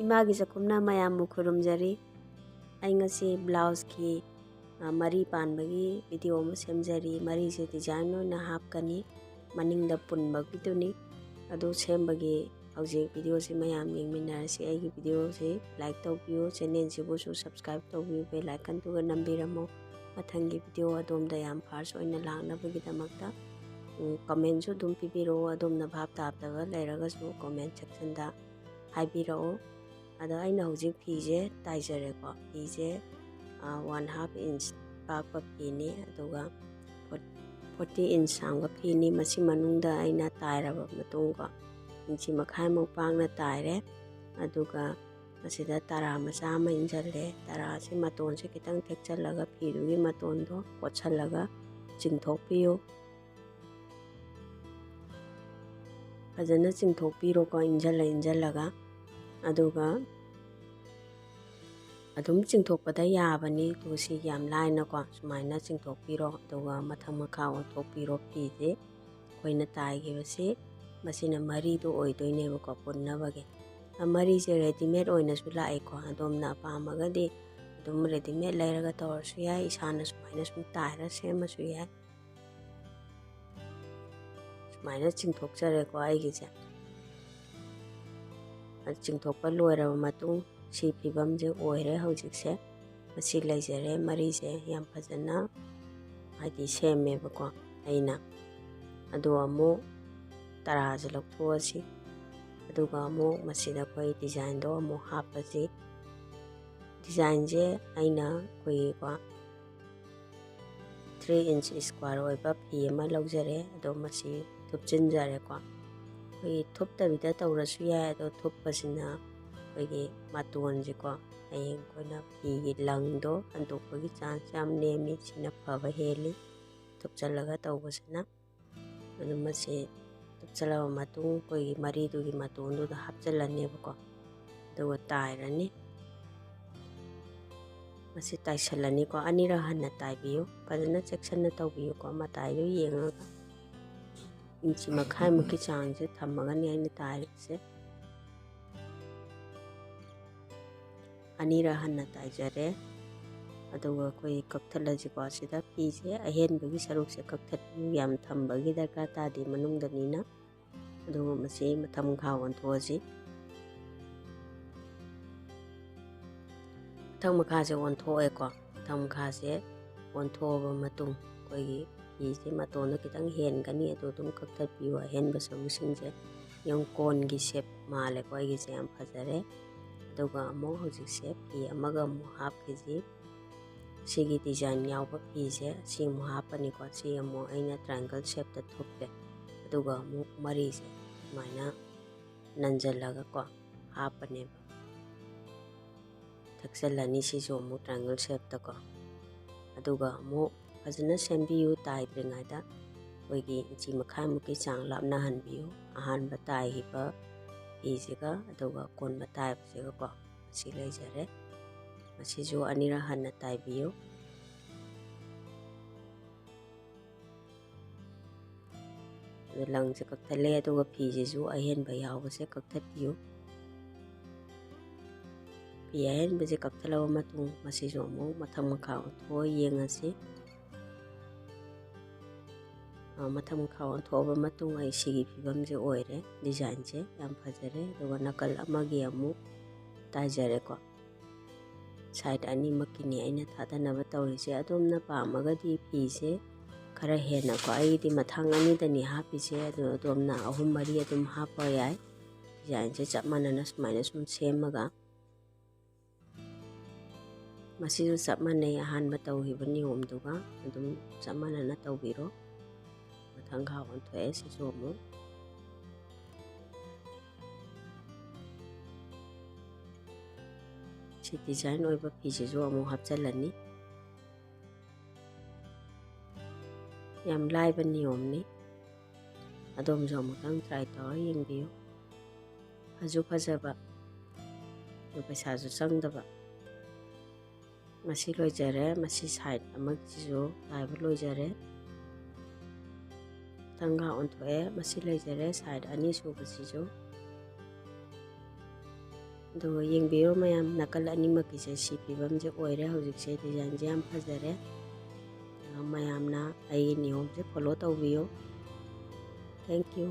Imangi चखुमना मयाम खुरुमजरी असी blouse की मरी पानबगी वीडियो में सेमजरी मरी से डिजाइन होना हापकनी मनिंग द पुनबगीदुनी अदो सेमबगी हौजिक वीडियो से मयाम येंगमिनारसी आइगी वीडियो से लाइक तौबियो चैनल सिबुसु सब्सक्राइब तौबियो बेल आइकन तुगा नंबिरमो मथंगी वीडियो अदोमदा याम फास्ट ओइना लांगनबगीदमक्ता कमेंट सु दुम पिबिरो अदोमना भाब ताबदगा लेरगसु कमेंट सेक्शन दा हाइबिरो अदा आइना हौजिक फीजे ताइजरेको फीजे 1/2 इंच पाकपा फीनी अदुगा 40 इंच सांगा फीनी मसी मनुंगदा आइना ताइरबा मतुंगको इंची मखाय मौ पांगना ताइरे अदुगा मसीदा तारा मचा अमा इंजल्ले तारा से मतोन से खितंग थेक्चलगा फीदुगी मतोनदो कोछलगा चिंगथोकपियो फजना चिंगथोकपिरोको इंजल्लगा अदुगा अदुम चिंगथोकपदा याबनी तुसी याम लाइनको सुमाइना चिंगथोकपिरो अदुगा मथंग मखा ओंथोकपिरो फीजे खोइना ताइगिबसे मसीना मरीदो ओइदोइनेबको पुन्नबगे मरी से रेडीमेड ओइनसु लाइको अदोमना पामगदी अदुम रेडीमेड लेरगा तौरसु याय इसाना सुमाइना सुम ताइरा सेमसु याय सुमाइना चिंगथोकजरेको आइगिसे चिंगथोकपा लोइरबा मतुंग सी फिबमजे ओइरे हौजिकसे मसी लेजरे मरीसे याम फजना हाइदि सेमेबको अइना अदो अमु तराजे लौथोअसि अदुगा अमु मसीदा कोई डिजाइन दो अमु हापसि डिजाइन जे अइना कोइको 3 इंच स्क्वायर ओइबा फी अमा लौजरे अदो मसी थुपचिनजरेको कोई थुपतबिदा तौरसु याय अदो थुपपसिना कोई मतोनजेको हयेंग कोइना फीगी लंगदो हंतोकपगी चांस याम नेमी सिना फबा हेली थुपचलगा तौबसना अदो मसी थुपचलबा मतुंग कोई मरीदुगी मतोनदुदा हापचलनेबको अदुगा ताइरनी मसी ताइसलनीको अनिरा हन्ना ताइबियो फजना चेक्सनना तौबियोको मताइदो येंगगा इंची मखाय मुकी चांगजे थम्मगनी आइना ताइरिसे अनिरा हन्ना ताइजरे अदुगा कोई कक्थलजिको सिदा फीजे अहेनबगी सरुकसे कक्थलु याम थम्बगी दरकार तादि मनुंगदनीना अदुगा मसी मथम खा ओंथोअसि मथम मखासे ओंथोएको मथम खासे ओंथोबा मतुंग कोई फीजे मतोनो खितंग हेनगनी अदो तुम कक्थलपियो अहेनबा सरुकसिंगजे यम कोनगी शेप मालेको आइगिसे याम फजरे अदुगा अमु हौजिकसे फी अमगा अमु हापखिजि सिगी डिजाइन यावबा फीजे सि अमु हापनिको सि अमु आइना ट्रायंगल शेप दा थुपे अदुगा अमु मरीसे सुमाइना नंजलगा को हापनेबा थक्सलनी सिजो अमु ट्रायंगल शेप तको अदुगा अमु फजना सेंबियु ताइद्रिङाइदा कोइगी इंची मखाय मुकी चांग लापना हनबियो अहानबा ताइहिबा फीजेगा अदुगा कोनबा ताइबसेगा को मसी लेजरे मसीजो अनिरा हन्ना ताइबियो लंगसे कक्थले अदुगा फीजेजो अहेनबा यावबसे कक्थपियो फी अहेनबसे कक्थलबा मतुंग मसीजो अमु मथंग मखा ओंथो येंगसि मथम खावन थोबा मतुंग आई सिगी फिबमजे ओइरे डिजाइन से याम फजरे अदुगा नकल अमगी अमु ताइजरेको साइड अनी मकिनी आइना थादनबा तौरिसे अदोमना पामगदी फीसे खरा हेनको आइदी मथांग अनीदनी हापिसे अदो अदोमना अहुम मरी अदुम हापा याय डिजाइन से चप मानना सुमाइना सुम सेमगा मसीजु चप मानै अहानबा तौहिबा नियमदुगा अदुम चप मानना तौबिरो मथंग खा ओंथोए सिजो अमु सी डिजाइन ओइबा फीजेजो अमु हापचलनी याम लाइबा नियमनी अदोमजो अमुतंग ट्राई तौर येंबियो फजु फजबा दो पैसाजु चंगदबा मसी लोइजरे मसी साइड अमगिजो लाइबा लोइजरे तंगा ओंथोए मसी लेजरे साइड अनी सुबसिजो ꯑꯗꯨꯒ ꯌꯦꯡꯕꯤꯔꯣ ꯃꯌꯥꯝ ꯅꯥꯀꯜ ꯑꯅꯤꯃꯛꯀꯤꯁꯦ ꯁꯤ ꯐꯤꯕꯝꯁꯦ ꯑꯣꯏꯔꯦ ꯍꯧꯖꯤꯛꯁꯦ ꯗꯤꯖꯥꯏꯟꯁꯦ ꯌꯥꯝ ꯐꯖꯔꯦ ꯃꯌꯥꯝꯅ ꯑꯩꯒꯤ ꯅꯤꯌꯣꯝꯁꯦ ꯐꯣꯂꯣ ꯇꯧꯕꯤꯌꯨ ꯊꯦꯡꯛ ꯌꯨ